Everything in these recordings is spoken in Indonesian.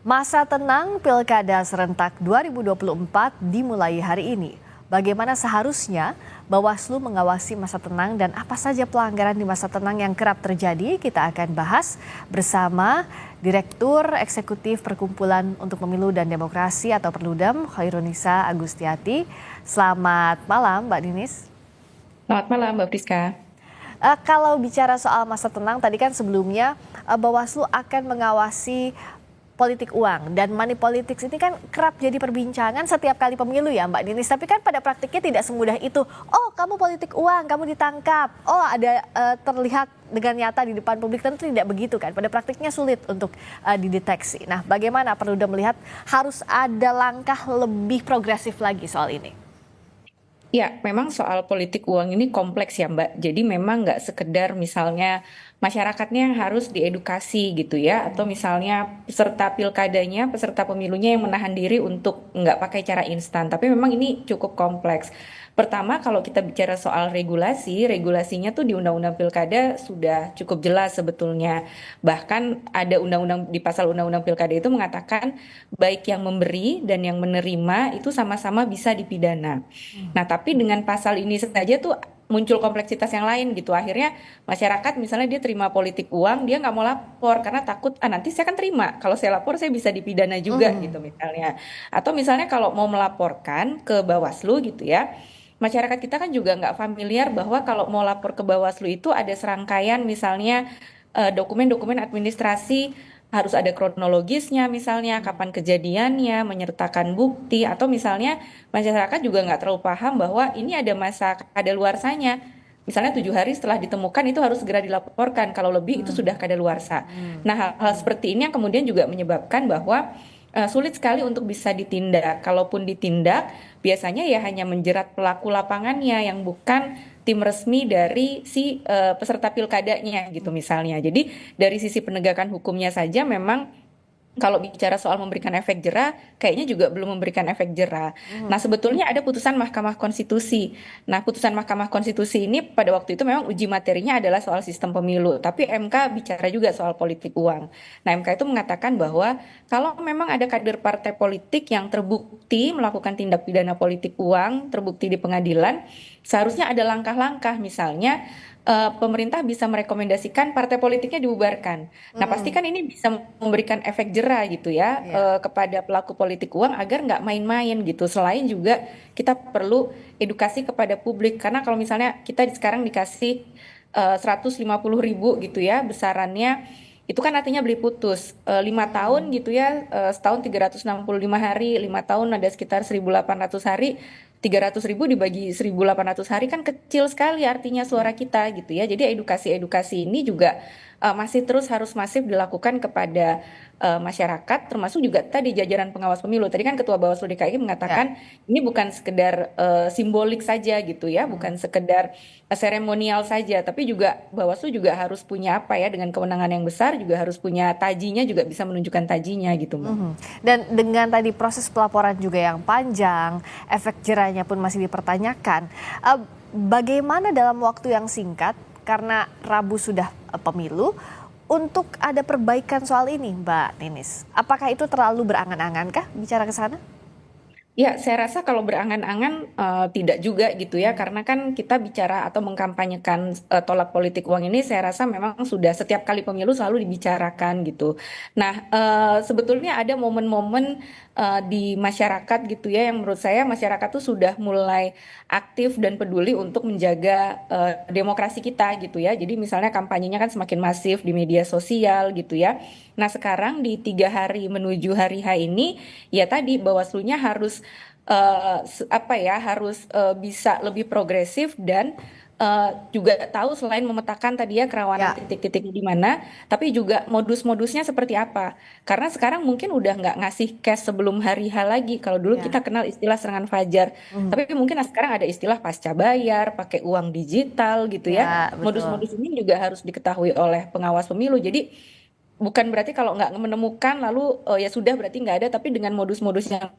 Masa tenang Pilkada serentak 2024 dimulai hari ini. Bagaimana seharusnya Bawaslu mengawasi masa tenang dan apa saja pelanggaran di masa tenang yang kerap terjadi? Kita akan bahas bersama Direktur Eksekutif Perkumpulan untuk Pemilu dan Demokrasi atau Perludem, Khairunisa Agustiati. Selamat malam, Mbak Ninis. Selamat malam, Mbak Priska. Kalau bicara soal masa tenang, tadi kan sebelumnya Bawaslu akan mengawasi politik uang dan money politics ini kan kerap jadi perbincangan setiap kali pemilu ya Mbak Ninis. Tapi kan pada praktiknya tidak semudah itu. Oh, kamu politik uang, kamu ditangkap. Oh, ada terlihat dengan nyata di depan publik, tentu tidak begitu kan. Pada praktiknya sulit untuk dideteksi. Nah, bagaimana Perludem melihat harus ada langkah lebih progresif lagi soal ini? Ya, memang soal politik uang ini kompleks ya, Mbak. Jadi memang nggak sekedar misalnya masyarakatnya harus diedukasi gitu ya, atau misalnya peserta pilkadanya, peserta pemilunya yang menahan diri untuk nggak pakai cara instan. Tapi memang ini cukup kompleks. Pertama, kalau kita bicara soal regulasi, regulasinya tuh di Undang-Undang Pilkada sudah cukup jelas sebetulnya. Bahkan ada undang-undang di pasal Undang-Undang Pilkada itu mengatakan baik yang memberi dan yang menerima itu sama-sama bisa dipidana. Nah, tapi dengan pasal ini saja tuh muncul kompleksitas yang lain gitu. Akhirnya masyarakat misalnya dia terima politik uang, dia nggak mau lapor karena takut, nanti saya akan terima. Kalau saya lapor saya bisa dipidana juga gitu misalnya. Atau misalnya kalau mau melaporkan ke Bawaslu gitu ya, masyarakat kita kan juga nggak familiar bahwa kalau mau lapor ke Bawaslu itu ada serangkaian misalnya dokumen-dokumen administrasi, harus ada kronologisnya misalnya kapan kejadiannya, menyertakan bukti, atau misalnya masyarakat juga nggak terlalu paham bahwa ini ada masa kadaluarsanya. Misalnya 7 hari setelah ditemukan itu harus segera dilaporkan, kalau lebih itu sudah kadaluarsa. Nah, hal-hal seperti ini yang kemudian juga menyebabkan bahwa sulit sekali untuk bisa ditindak. Kalaupun ditindak, biasanya ya hanya menjerat pelaku lapangannya yang bukan tim resmi dari si peserta pilkadanya gitu misalnya. Jadi dari sisi penegakan hukumnya saja memang kalau bicara soal memberikan efek jera, kayaknya juga belum memberikan efek jera. Nah, sebetulnya ada putusan Mahkamah Konstitusi. Nah, putusan Mahkamah Konstitusi ini pada waktu itu memang uji materinya adalah soal sistem pemilu, tapi MK bicara juga soal politik uang. Nah, MK itu mengatakan bahwa kalau memang ada kader partai politik yang terbukti melakukan tindak pidana politik uang, terbukti di pengadilan, seharusnya ada langkah-langkah misalnya pemerintah bisa merekomendasikan partai politiknya dibubarkan. Nah, pastikan ini bisa memberikan efek jera gitu ya Ya. kepada pelaku politik uang agar nggak main-main gitu. Selain juga kita perlu edukasi kepada publik karena kalau misalnya kita sekarang dikasih 150.000 gitu ya besarannya, itu kan artinya beli putus 5 tahun gitu ya, setahun 365 hari, 5 tahun ada sekitar 1.800 hari, 300.000 dibagi 1.800 hari kan kecil sekali artinya suara kita gitu ya. Jadi edukasi-edukasi ini juga masih terus harus masif dilakukan kepada masyarakat, termasuk juga tadi jajaran pengawas pemilu. Tadi kan Ketua Bawaslu DKI Ya. mengatakan ini bukan sekedar simbolik saja gitu ya, bukan sekedar seremonial saja, tapi juga Bawaslu juga harus punya apa ya, dengan kewenangan yang besar juga harus punya tajinya, juga bisa menunjukkan tajinya gitu, Mbak. Dan dengan tadi proses pelaporan juga yang panjang, efek jerahnya pun masih dipertanyakan. Bagaimana dalam waktu yang singkat, karena Rabu sudah pemilu, untuk ada perbaikan soal ini, Mbak Ninis? Apakah itu terlalu berangan-angan kah bicara ke sana? Ya, saya rasa kalau berangan-angan tidak juga gitu ya, karena kan kita bicara atau mengkampanyekan tolak politik uang ini, saya rasa memang sudah setiap kali pemilu selalu dibicarakan gitu. Nah, sebetulnya ada momen-momen di masyarakat gitu ya, yang menurut saya masyarakat tuh sudah mulai aktif dan peduli untuk menjaga demokrasi kita gitu ya. Jadi misalnya kampanyenya kan semakin masif di media sosial gitu ya. Nah, sekarang di 3 hari menuju hari H ini, ya tadi Bawaslunya harus apa ya, harus bisa lebih progresif dan juga tahu selain memetakan tadi ya kerawanan Ya. titik-titik di mana, tapi juga modus-modusnya seperti apa. Karena sekarang mungkin udah nggak ngasih cash sebelum hari H lagi. Kalau dulu Ya. kita kenal istilah serangan fajar, tapi mungkin sekarang ada istilah pasca bayar, pakai uang digital gitu ya. Ya, betul. Modus-modus ini juga harus diketahui oleh pengawas pemilu. Jadi bukan berarti kalau nggak menemukan lalu ya sudah berarti nggak ada, tapi dengan modus-modus yang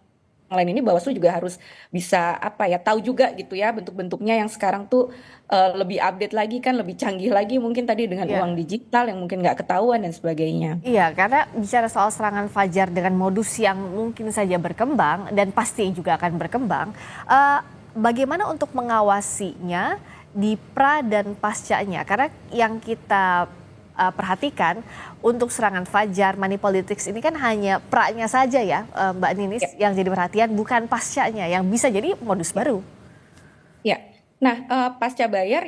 lain ini Bawaslu juga harus bisa apa ya tahu juga gitu ya bentuk-bentuknya yang sekarang tuh lebih update lagi kan, lebih canggih lagi mungkin tadi dengan Iya. uang digital yang mungkin nggak ketahuan dan sebagainya. Iya, karena bicara soal serangan fajar dengan modus yang mungkin saja berkembang dan pasti juga akan berkembang, eh, bagaimana untuk mengawasinya di pra dan pascanya? Karena yang kita perhatikan untuk serangan fajar, money politics ini kan hanya pra-nya saja ya, Mbak Ninis, Ya. yang jadi perhatian bukan pascanya yang bisa jadi modus baru. Ya, nah pasca bayar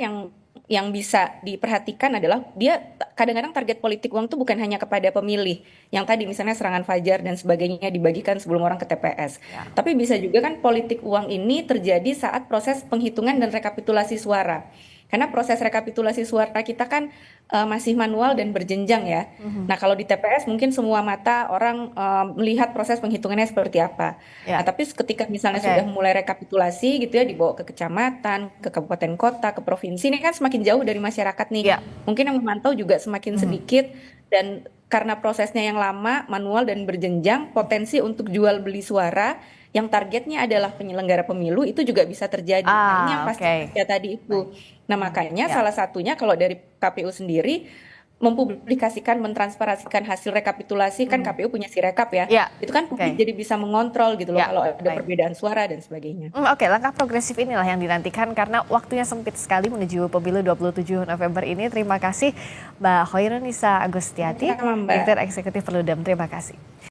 yang bisa diperhatikan adalah dia kadang-kadang target politik uang tuh bukan hanya kepada pemilih, yang tadi misalnya serangan fajar dan sebagainya dibagikan sebelum orang ke TPS, Ya. tapi bisa juga kan politik uang ini terjadi saat proses penghitungan dan rekapitulasi suara. Karena proses rekapitulasi suara kita kan masih manual dan berjenjang ya. Nah, kalau di TPS mungkin semua mata orang melihat proses penghitungannya seperti apa. Nah, Ya, tapi ketika misalnya sudah oke. mulai rekapitulasi gitu ya, dibawa ke kecamatan, ke kabupaten kota, ke provinsi, ini kan semakin jauh dari masyarakat nih. Ya. Mungkin yang memantau juga semakin sedikit, dan karena prosesnya yang lama, manual dan berjenjang, potensi untuk jual beli suara yang targetnya adalah penyelenggara pemilu itu juga bisa terjadi. Nah, ini yang pasti Oke. ya tadi itu. Nah, makanya Ya. salah satunya kalau dari KPU sendiri mempublikasikan, mentransparasikan hasil rekapitulasi, kan KPU punya Sirekap ya. Ya. Itu kan publik Oke. jadi bisa mengontrol gitu loh Ya. kalau ada Baik. perbedaan suara dan sebagainya. Oke, langkah progresif inilah yang dinantikan karena waktunya sempit sekali menuju pemilu 27 November ini. Terima kasih Mbak Hoirunisa Agustiati, Sama-sama, Mbak. Direktur Eksekutif Perludem. Terima kasih.